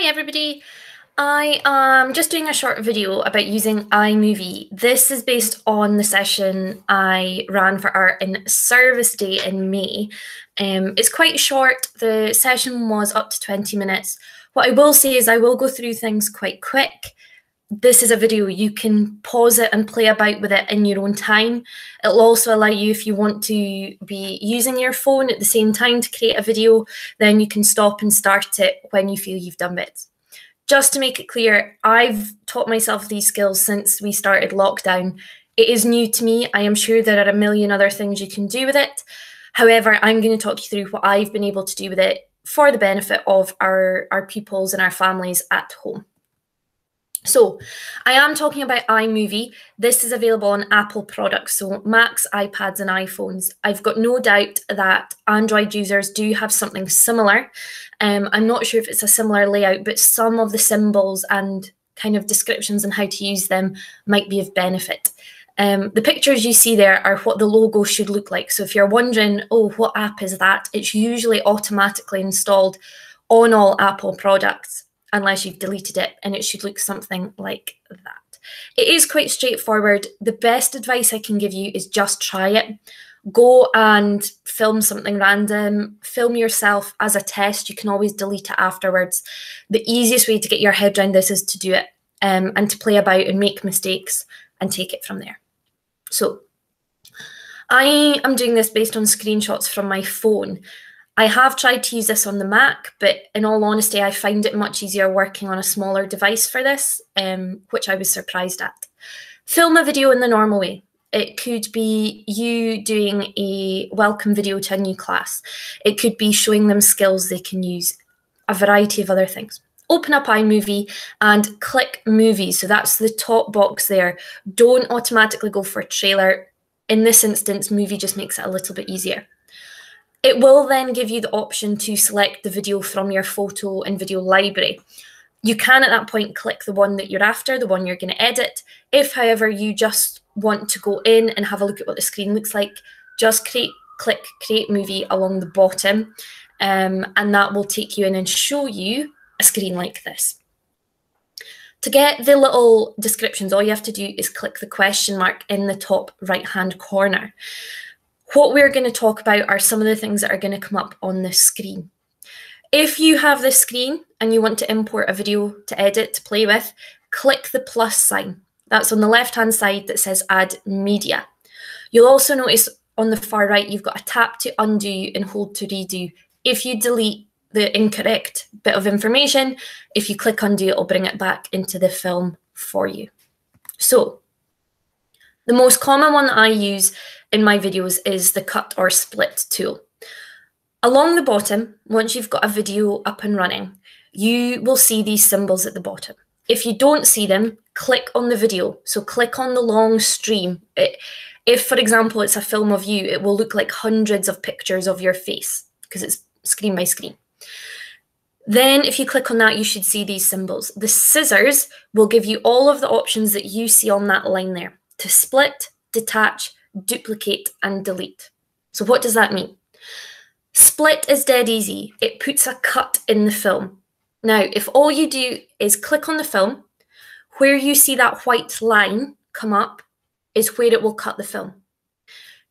everybody. I am just doing a short video about using iMovie. This is based on the session I ran for our in-service day in May. It's quite short. The session was up to 20 minutes. What I will say is I will go through things quite quick. This is a video, you can pause it and play about with it in your own time. It'll also allow you, if you want to be using your phone at the same time to create a video, then you can stop and start it when you feel you've done bits. Just to make it clear, I've taught myself these skills since we started lockdown. It is new to me. I am sure there are a million other things you can do with it. However, I'm going to talk you through what I've been able to do with it for the benefit of our pupils and our families at home. So I am talking about iMovie. This is available on Apple products, so Macs, iPads and iPhones. I've got no doubt that Android users do have something similar. I'm not sure if it's a similar layout, but some of the symbols and kind of descriptions on how to use them might be of benefit. The pictures you see there are what the logo should look like. So if you're wondering, oh, what app is that? It's usually automatically installed on all Apple products, unless you've deleted it, and it should look something like that. It is quite straightforward. The best advice I can give you is just try it. Go and film something random, film yourself as a test. You can always delete it afterwards. The easiest way to get your head around this is to do it and to play about and make mistakes and take it from there. So I am doing this based on screenshots from my phone. I have tried to use this on the Mac, but in all honesty, I find it much easier working on a smaller device for this, which I was surprised at. Film a video in the normal way. It could be you doing a welcome video to a new class. It could be showing them skills they can use, a variety of other things. Open up iMovie and click Movies. So that's the top box there. Don't automatically go for a trailer. In this instance, Movie just makes it a little bit easier. It will then give you the option to select the video from your photo and video library. You can at that point click the one that you're after, the one you're going to edit. If, however, you just want to go in and have a look at what the screen looks like, just click Create Movie along the bottom, and that will take you in and show you a screen like this. To get the little descriptions, all you have to do is click the question mark in the top right-hand corner. What we're going to talk about are some of the things that are going to come up on this screen. If you have this screen and you want to import a video to edit, to play with, click the plus sign. That's on the left-hand side that says Add Media. You'll also notice on the far right, you've got a tap to undo and hold to redo. If you delete the incorrect bit of information, if you click undo, it'll bring it back into the film for you. So the most common one that I use in my videos is the cut or split tool. Along the bottom, once you've got a video up and running, you will see these symbols at the bottom. If you don't see them, click on the video. So click on the long stream. If, for example, it's a film of you, it will look like hundreds of pictures of your face because it's screen by screen. Then if you click on that, you should see these symbols. The scissors will give you all of the options that you see on that line there to split, detach, duplicate and delete. So what does that mean? Split is dead easy. It puts a cut in the film. Now, if all you do is click on the film, where you see that white line come up is where it will cut the film.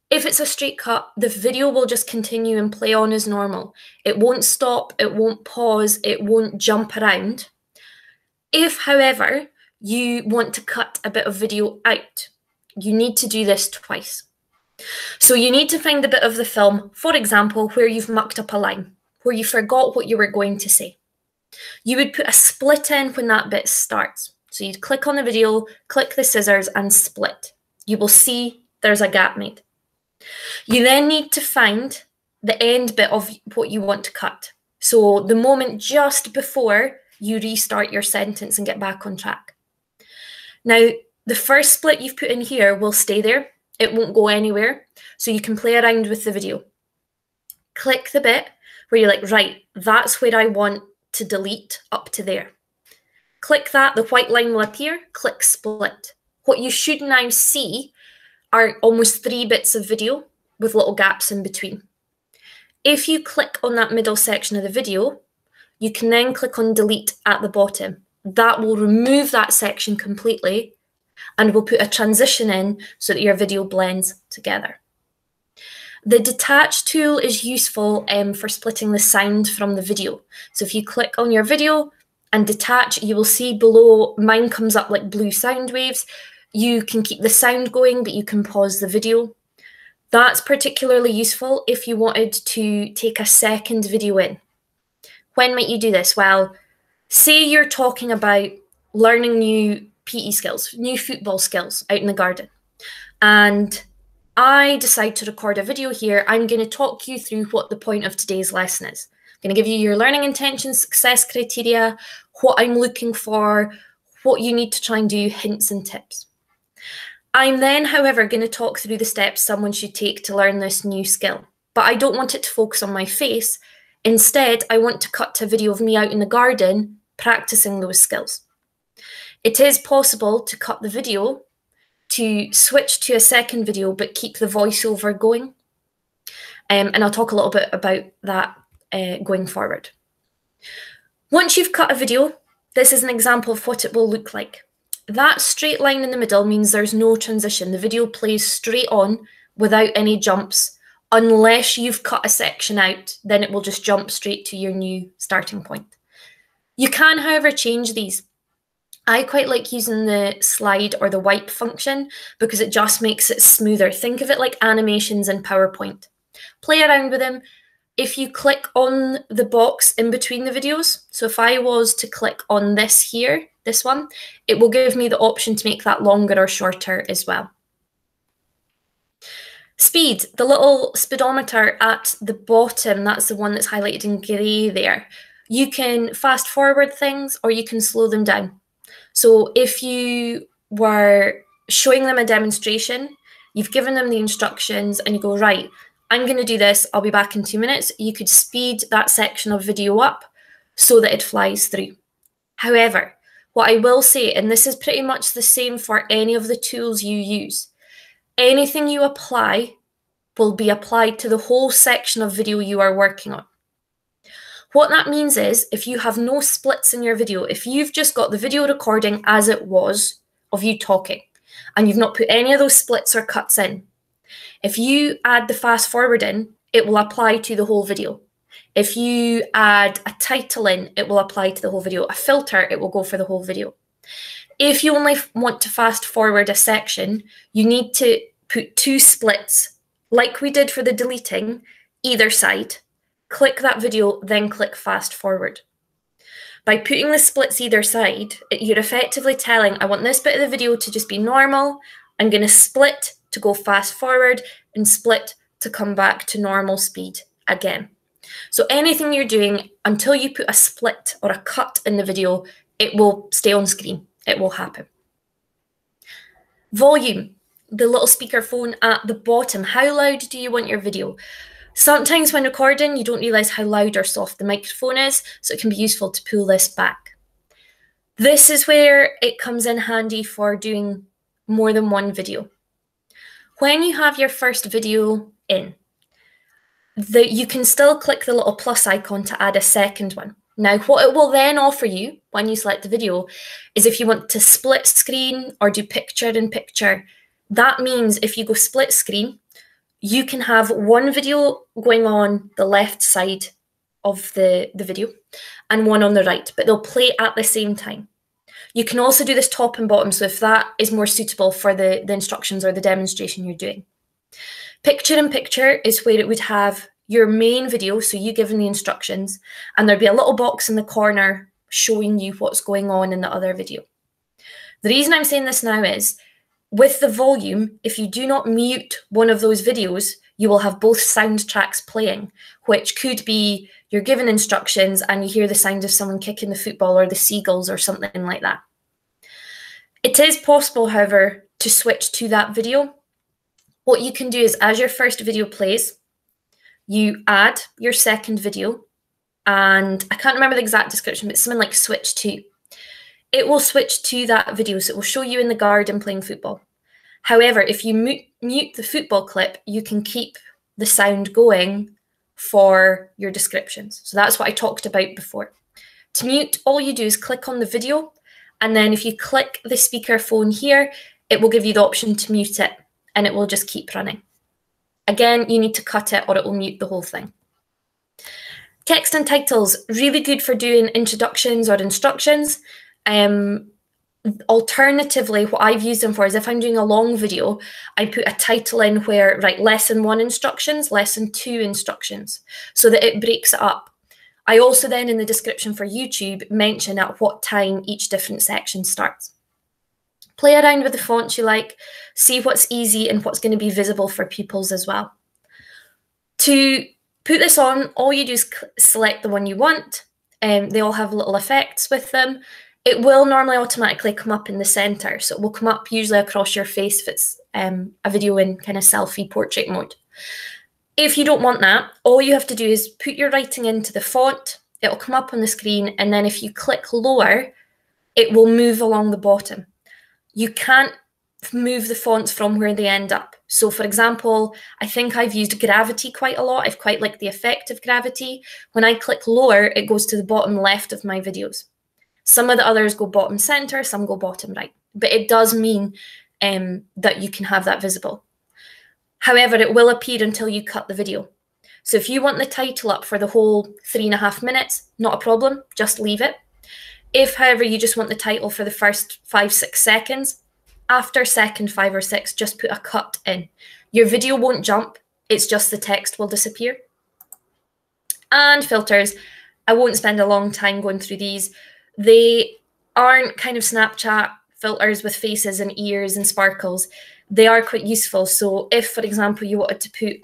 If it's a straight cut, the video will just continue and play on as normal. It won't stop, it won't pause, it won't jump around. If, however, you want to cut a bit of video out, you need to do this twice. So you need to find the bit of the film, for example, where you've mucked up a line, where you forgot what you were going to say. You would put a split in when that bit starts. So you'd click on the video, click the scissors and split. You will see there's a gap made. You then need to find the end bit of what you want to cut. So the moment just before you restart your sentence and get back on track. Now, the first split you've put in here will stay there. It won't go anywhere. So you can play around with the video. Click the bit where you're like, right, that's where I want to delete up to there. Click that, the white line will appear, click split. What you should now see are almost 3 bits of video with little gaps in between. If you click on that middle section of the video, you can then click on delete at the bottom. That will remove that section completely and will put a transition in so that your video blends together. The detach tool is useful for splitting the sound from the video. So if you click on your video and detach, you will see below, mine comes up like blue sound waves. You can keep the sound going, but you can pause the video. That's particularly useful if you wanted to take a second video in. When might you do this? Well, say you're talking about learning new PE skills, new football skills out in the garden, and I decide to record a video here. I'm going to talk you through what the point of today's lesson is. I'm going to give you your learning intentions, success criteria, what I'm looking for, what you need to try and do, hints and tips. I'm then, however, going to talk through the steps someone should take to learn this new skill, but I don't want it to focus on my face. Instead, I want to cut to a video of me out in the garden practicing those skills. It is possible to cut the video, to switch to a second video, but keep the voiceover going. And I'll talk a little bit about that going forward. Once you've cut a video, this is an example of what it will look like. That straight line in the middle means there's no transition. The video plays straight on without any jumps. Unless you've cut a section out, then it will just jump straight to your new starting point. You can, however, change these. I quite like using the slide or the wipe function because it just makes it smoother. Think of it like animations in PowerPoint. Play around with them. If you click on the box in between the videos, so if I was to click on this here, this one, it will give me the option to make that longer or shorter as well. Speed, the little speedometer at the bottom, that's the one that's highlighted in grey there. You can fast forward things or you can slow them down. So if you were showing them a demonstration, you've given them the instructions and you go, right, I'm going to do this, I'll be back in 2 minutes. You could speed that section of video up so that it flies through. However, what I will say, and this is pretty much the same for any of the tools you use, anything you apply will be applied to the whole section of video you are working on. What that means is if you have no splits in your video, if you've just got the video recording as it was of you talking, and you've not put any of those splits or cuts in, if you add the fast forward in, it will apply to the whole video. If you add a title in, it will apply to the whole video. A filter, it will go for the whole video. If you only want to fast forward a section, you need to put 2 splits, like we did for the deleting, either side. Click that video, then click fast forward. By putting the splits either side, you're effectively telling, I want this bit of the video to just be normal. I'm going to split to go fast forward and split to come back to normal speed again. So anything you're doing, until you put a split or a cut in the video, it will stay on screen. It will happen. Volume, the little speaker phone at the bottom. How loud do you want your video? Sometimes when recording, you don't realise how loud or soft the microphone is, so it can be useful to pull this back. This is where it comes in handy for doing more than one video. When you have your first video in, you can still click the little plus icon to add a second one. Now, what it will then offer you when you select the video is if you want to split screen or do picture in picture. That means if you go split screen, you can have one video going on the left side of the video and one on the right, but they'll play at the same time. You can also do this top and bottom, so if that is more suitable for the instructions or the demonstration you're doing. Picture in picture is where it would have your main video, so you giving the instructions, and there'd be a little box in the corner showing you what's going on in the other video. The reason I'm saying this now is, with the volume, if you do not mute one of those videos, you will have both sound tracks playing, which could be you're given instructions and you hear the sound of someone kicking the football or the seagulls or something like that. It is possible, however, to switch to that video. What you can do is, as your first video plays, you add your second video, and I can't remember the exact description, but something like switch to. It will switch to that video, so it will show you in the garden playing football. However, if you mute the football clip, you can keep the sound going for your descriptions. So that's what I talked about before. To mute, all you do is click on the video, and then if you click the speakerphone here, it will give you the option to mute it, and it will just keep running. Again, you need to cut it or it will mute the whole thing. Text and titles, really good for doing introductions or instructions. Alternatively, what I've used them for is if I'm doing a long video, I put a title in where, right, lesson 1 instructions, lesson 2 instructions, so that it breaks it up. I also then in the description for YouTube mention at what time each different section starts. Play around with the fonts you like, see what's easy and what's going to be visible for pupils as well. To put this on, all you do is select the one you want. They all have little effects with them. It will normally automatically come up in the center, so it will come up usually across your face if it's a video in kind of selfie portrait mode. If you don't want that, all you have to do is put your writing into the font, it'll come up on the screen, and then if you click lower, it will move along the bottom. You can't move the fonts from where they end up. So for example, I think I've used gravity quite a lot. I've quite liked the effect of gravity. When I click lower, it goes to the bottom left of my videos. Some of the others go bottom center, some go bottom right, but it does mean that you can have that visible. However, it will appear until you cut the video. So if you want the title up for the whole 3.5 minutes, not a problem, just leave it. If, however, you just want the title for the first 5-6 seconds, after second 5 or 6, just put a cut in. Your video won't jump, it's just the text will disappear. And filters, I won't spend a long time going through these. They aren't kind of Snapchat filters with faces and ears and sparkles. They are quite useful. So if, for example, you wanted to put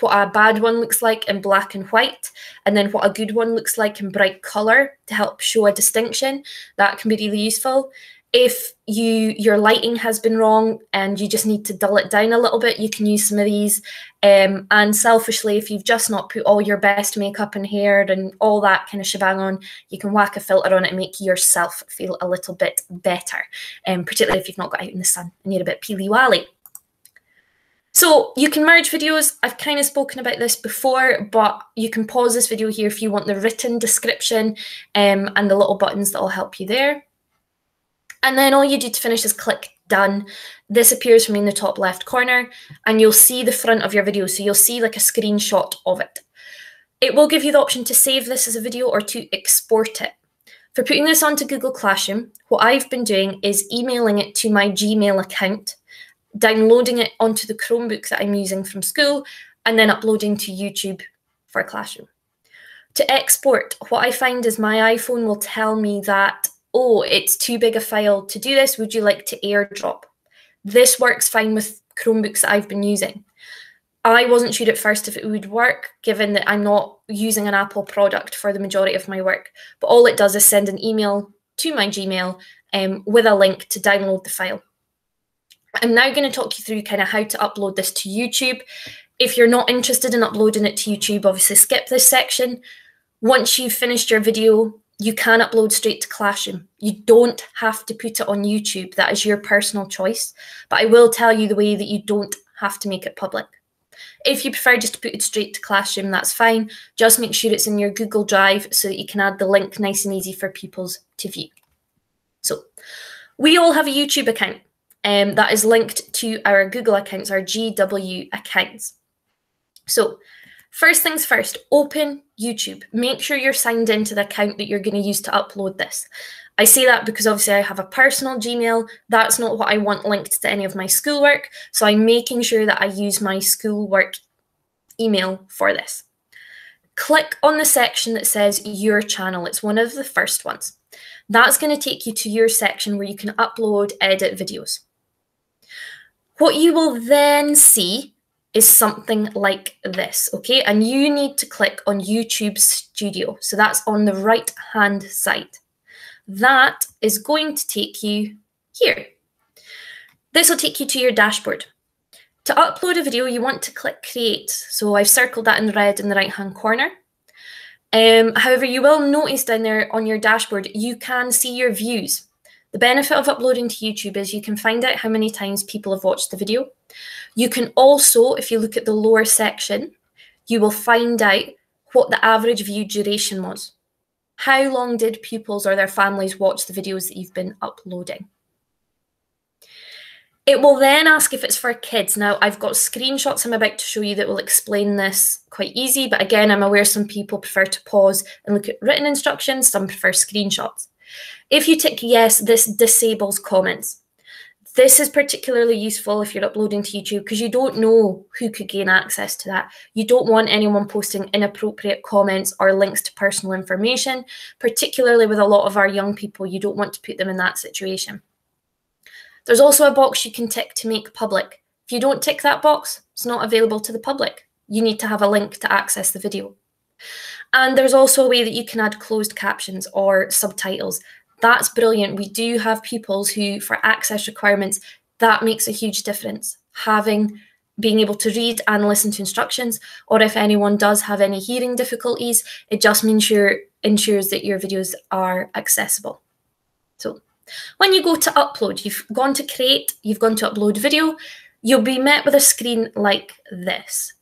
what a bad one looks like in black and white, and then what a good one looks like in bright color to help show a distinction, that can be really useful. If your lighting has been wrong and you just need to dull it down a little bit, you can use some of these. And selfishly, if you've just not put all your best makeup and hair and all that kind of shebang on, you can whack a filter on it and make yourself feel a little bit better, particularly if you've not got out in the sun and you're a bit peely-wally. So you can merge videos. I've kind of spoken about this before, but you can pause this video here if you want the written description and the little buttons that will help you there. And then all you do to finish is click done. This appears for me in the top left corner and you'll see the front of your video. So you'll see like a screenshot of it. It will give you the option to save this as a video or to export it. For putting this onto Google Classroom, what I've been doing is emailing it to my Gmail account, downloading it onto the Chromebook that I'm using from school, and then uploading to YouTube for Classroom. To export, what I find is my iPhone will tell me that, oh, it's too big a file to do this. Would you like to airdrop? This works fine with Chromebooks that I've been using. I wasn't sure at first if it would work, given that I'm not using an Apple product for the majority of my work. But all it does is send an email to my Gmail with a link to download the file. I'm now going to talk you through kind of how to upload this to YouTube. If you're not interested in uploading it to YouTube, obviously skip this section. Once you've finished your video, you can upload straight to Classroom. You don't have to put it on YouTube. That is your personal choice. But I will tell you the way that you don't have to make it public. If you prefer just to put it straight to Classroom, that's fine. Just make sure it's in your Google Drive so that you can add the link nice and easy for pupils to view. So we all have a YouTube account that is linked to our Google accounts, our GW accounts. So first things first, open YouTube. Make sure you're signed into the account that you're going to use to upload this. I say that because obviously I have a personal Gmail. That's not what I want linked to any of my schoolwork. So I'm making sure that I use my schoolwork email for this. Click on the section that says your channel. It's one of the first ones. That's going to take you to your section where you can upload, edit videos. What you will then see is something like this, okay? And you need to click on YouTube Studio. So that's on the right-hand side. That is going to take you here. This will take you to your dashboard. To upload a video, you want to click Create. So I've circled that in red in the right-hand corner. However, you will notice down there on your dashboard, you can see your views. The benefit of uploading to YouTube is you can find out how many times people have watched the video. You can also, if you look at the lower section, you will find out what the average view duration was. How long did pupils or their families watch the videos that you've been uploading? It will then ask if it's for kids. Now, I've got screenshots I'm about to show you that will explain this quite easy, but again, I'm aware some people prefer to pause and look at written instructions, some prefer screenshots. If you tick yes, this disables comments. This is particularly useful if you're uploading to YouTube because you don't know who could gain access to that. You don't want anyone posting inappropriate comments or links to personal information, particularly with a lot of our young people. You don't want to put them in that situation. There's also a box you can tick to make public. If you don't tick that box, it's not available to the public. You need to have a link to access the video. And there's also a way that you can add closed captions or subtitles. That's brilliant. We do have pupils who, for access requirements, that makes a huge difference. Being able to read and listen to instructions, or if anyone does have any hearing difficulties, it just ensures that your videos are accessible. So when you go to upload, you've gone to create, you've gone to upload video, you'll be met with a screen like this.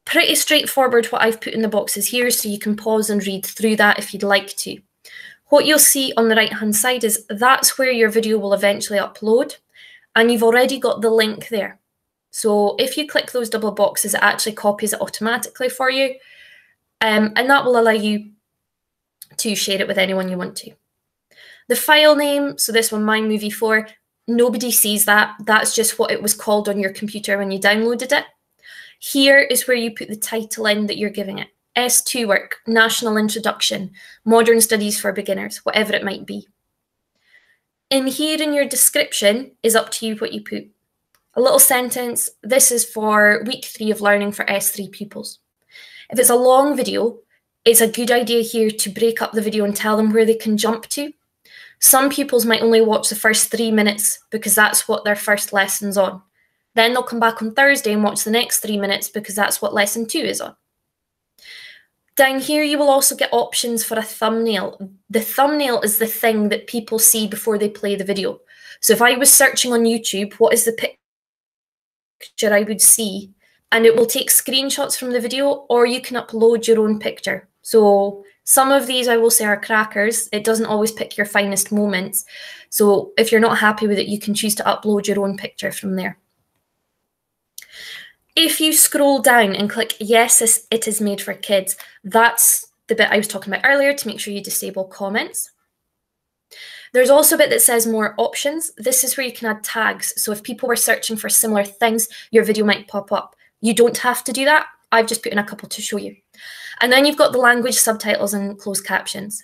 Pretty straightforward what I've put in the boxes here, so you can pause and read through that if you'd like to. What you'll see on the right-hand side is that's where your video will eventually upload, and you've already got the link there. So if you click those double boxes, it actually copies it automatically for you, and that will allow you to share it with anyone you want to. The file name, so this one, iMovie 4, nobody sees that. That's just what it was called on your computer when you downloaded it. Here is where you put the title in that you're giving it. S2 work, National Introduction, Modern Studies for Beginners, whatever it might be. In here in your description is up to you what you put. A little sentence, this is for week 3 of learning for S3 pupils. If it's a long video, it's a good idea here to break up the video and tell them where they can jump to. Some pupils might only watch the first 3 minutes because that's what their first lesson's on. Then they'll come back on Thursday and watch the next 3 minutes because that's what lesson 2 is on. Down here, you will also get options for a thumbnail. The thumbnail is the thing that people see before they play the video. So if I was searching on YouTube, what is the picture I would see? And it will take screenshots from the video, or you can upload your own picture. So some of these I will say are crackers. It doesn't always pick your finest moments. So if you're not happy with it, you can choose to upload your own picture from there. If you scroll down and click yes, it is made for kids, that's the bit I was talking about earlier to make sure you disable comments. There's also a bit that says more options. This is where you can add tags. So if people were searching for similar things, your video might pop up. You don't have to do that. I've just put in a couple to show you. And then you've got the language subtitles and closed captions.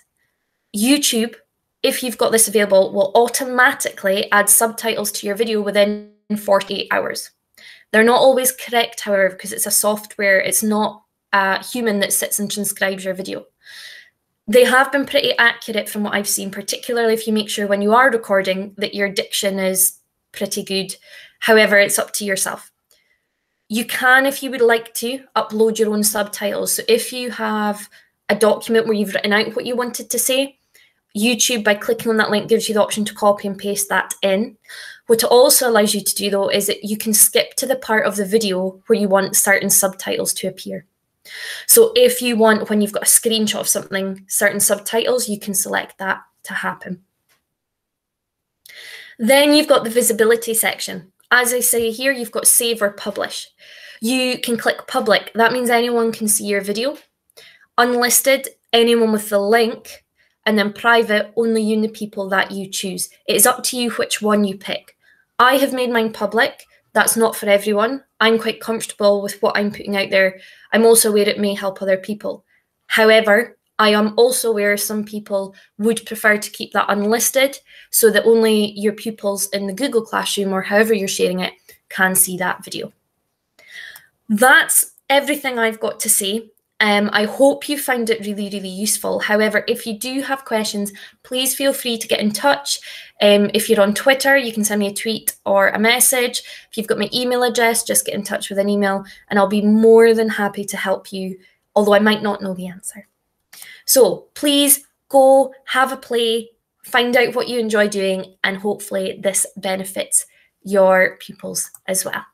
YouTube, if you've got this available, will automatically add subtitles to your video within 48 hours. They're not always correct, however, because it's a software. It's not a human that sits and transcribes your video. They have been pretty accurate from what I've seen, particularly if you make sure when you are recording that your diction is pretty good. However, it's up to yourself. You can, if you would like to, upload your own subtitles. So if you have a document where you've written out what you wanted to say, YouTube, by clicking on that link, gives you the option to copy and paste that in. What it also allows you to do, though, is that you can skip to the part of the video where you want certain subtitles to appear. So if you want, when you've got a screenshot of something, certain subtitles, you can select that to happen. Then you've got the visibility section. As I say here, you've got save or publish. You can click public. That means anyone can see your video. Unlisted, anyone with the link. And then private, only you and the people that you choose. It is up to you which one you pick. I have made mine public. That's not for everyone. I'm quite comfortable with what I'm putting out there. I'm also aware it may help other people. However, I am also aware some people would prefer to keep that unlisted so that only your pupils in the Google Classroom or however you're sharing it can see that video. That's everything I've got to say. I hope you found it really, really useful. However, if you do have questions, please feel free to get in touch. If you're on Twitter, you can send me a tweet or a message. If you've got my email address, just get in touch with an email and I'll be more than happy to help you, although I might not know the answer. So please go have a play, find out what you enjoy doing, and hopefully this benefits your pupils as well.